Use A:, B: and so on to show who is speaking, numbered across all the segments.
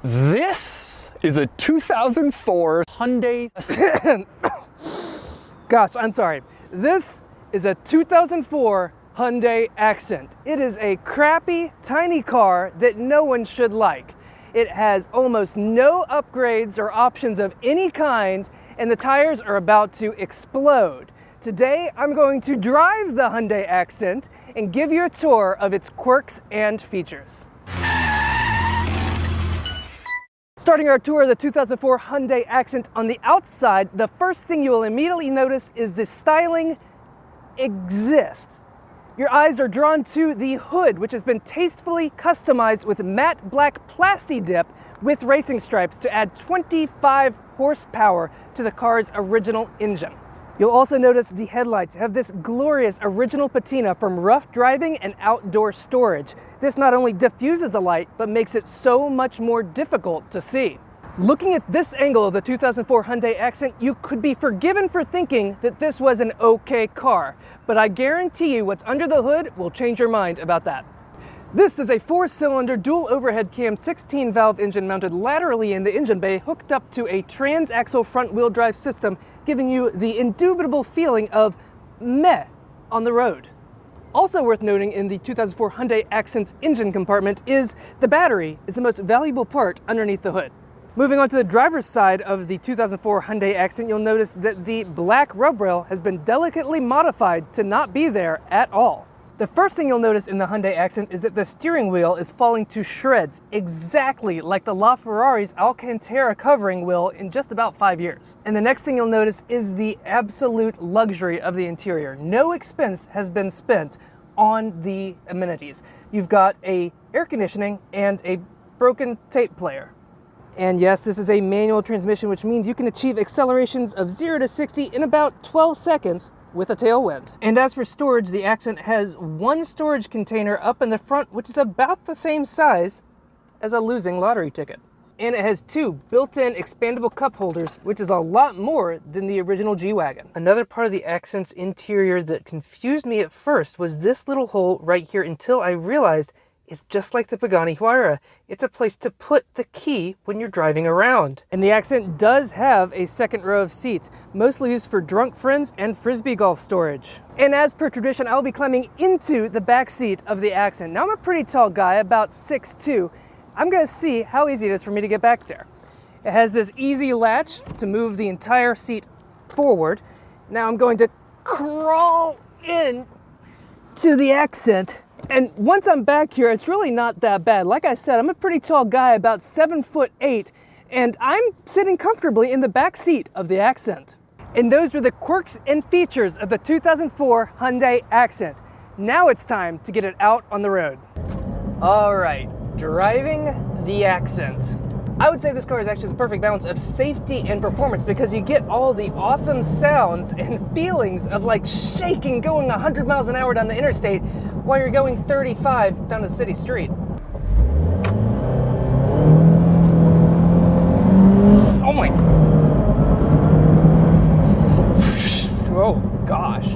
A: This is a 2004 Hyundai Accent.
B: Gosh, I'm sorry. This is a 2004 Hyundai Accent. It is a crappy, tiny car that no one should like. It has almost no upgrades or options of any kind, and the tires are about to explode. Today, I'm going to drive the Hyundai Accent and give you a tour of its quirks and features. Starting our tour of the 2004 Hyundai Accent, on the outside, the first thing you will immediately notice is the styling exists. Your eyes are drawn to the hood, which has been tastefully customized with matte black plasti dip with racing stripes to add 25 horsepower to the car's original engine. You'll also notice the headlights have this glorious original patina from rough driving and outdoor storage. This not only diffuses the light, but makes it so much more difficult to see. Looking at this angle of the 2004 Hyundai Accent, you could be forgiven for thinking that this was an okay car, but I guarantee you what's under the hood will change your mind about that. This is a 4-cylinder dual overhead cam 16-valve engine mounted laterally in the engine bay, hooked up to a transaxle front-wheel drive system, giving you the indubitable feeling of meh on the road. Also worth noting in the 2004 Hyundai Accent's engine compartment is the battery is the most valuable part underneath the hood. Moving on to the driver's side of the 2004 Hyundai Accent, you'll notice that the black rub rail has been delicately modified to not be there at all. The first thing you'll notice in the Hyundai Accent is that the steering wheel is falling to shreds, exactly like the LaFerrari's Alcantara covering will in just about 5 years. And the next thing you'll notice is the absolute luxury of the interior. No expense has been spent on the amenities. You've got a air conditioning and a broken tape player. And yes, this is a manual transmission, which means you can achieve accelerations of 0 to 60 in about 12 seconds with a tailwind. And as for storage, the Accent has one storage container up in the front, which is about the same size as a losing lottery ticket. And it has two built-in expandable cup holders, which is a lot more than the original G-Wagon. Another part of the Accent's interior that confused me at first was this little hole right here, until I realized it's just like the Pagani Huayra. It's a place to put the key when you're driving around. And the Accent does have a second row of seats, mostly used for drunk friends and frisbee golf storage. And as per tradition, I'll be climbing into the back seat of the Accent. Now, I'm a pretty tall guy, about 6'2". I'm gonna see how easy it is for me to get back there. It has this easy latch to move the entire seat forward. Now I'm going to crawl in to the Accent. And once I'm back here, it's really not that bad. Like I said, I'm a pretty tall guy, about 7'8", and I'm sitting comfortably in the back seat of the Accent. And those were the quirks and features of the 2004 Hyundai Accent. Now it's time to get it out on the road. All right, driving the Accent. I would say this car is actually the perfect balance of safety and performance, because you get all the awesome sounds and feelings of like shaking going 100 miles an hour down the interstate while you're going 35 down a city street. Oh my. Oh gosh.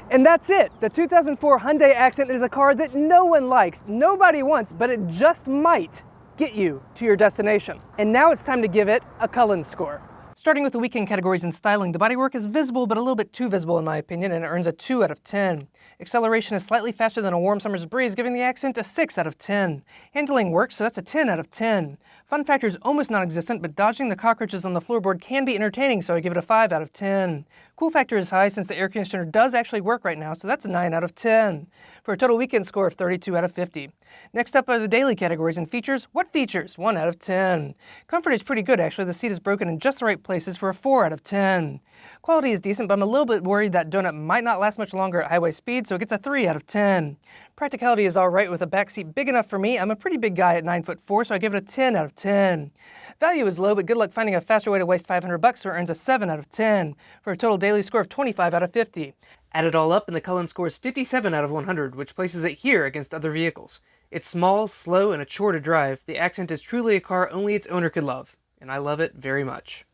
B: And that's it. The 2004 Hyundai Accent is a car that no one likes, nobody wants, but it just might get you to your destination. And now it's time to give it a Cullen score. Starting with the weekend categories in styling, the bodywork is visible, but a little bit too visible in my opinion, and it earns a 2 out of 10. Acceleration is slightly faster than a warm summer's breeze, giving the Accent a 6 out of 10. Handling works, so that's a 10 out of 10. Fun factor is almost non-existent, but dodging the cockroaches on the floorboard can be entertaining, so I give it a 5 out of 10. Cool factor is high since the air conditioner does actually work right now, so that's a 9 out of 10. For a total weekend score of 32 out of 50. Next up are the daily categories and features. What features? 1 out of 10. Comfort is pretty good actually. The seat is broken in just the right places for a 4 out of 10. Quality is decent, but I'm a little bit worried that donut might not last much longer at highway speed, so it gets a 3 out of 10. Practicality is alright with a back seat big enough for me. I'm a pretty big guy at 9'4", so I give it a 10 out of 10. Value is low, but good luck finding a faster way to waste $500, so it earns a 7 out of 10, for a total daily score of 25 out of 50. Add it all up, and the Cullen scores 57 out of 100, which places it here against other vehicles. It's small, slow, and a chore to drive. The Accent is truly a car only its owner could love, and I love it very much.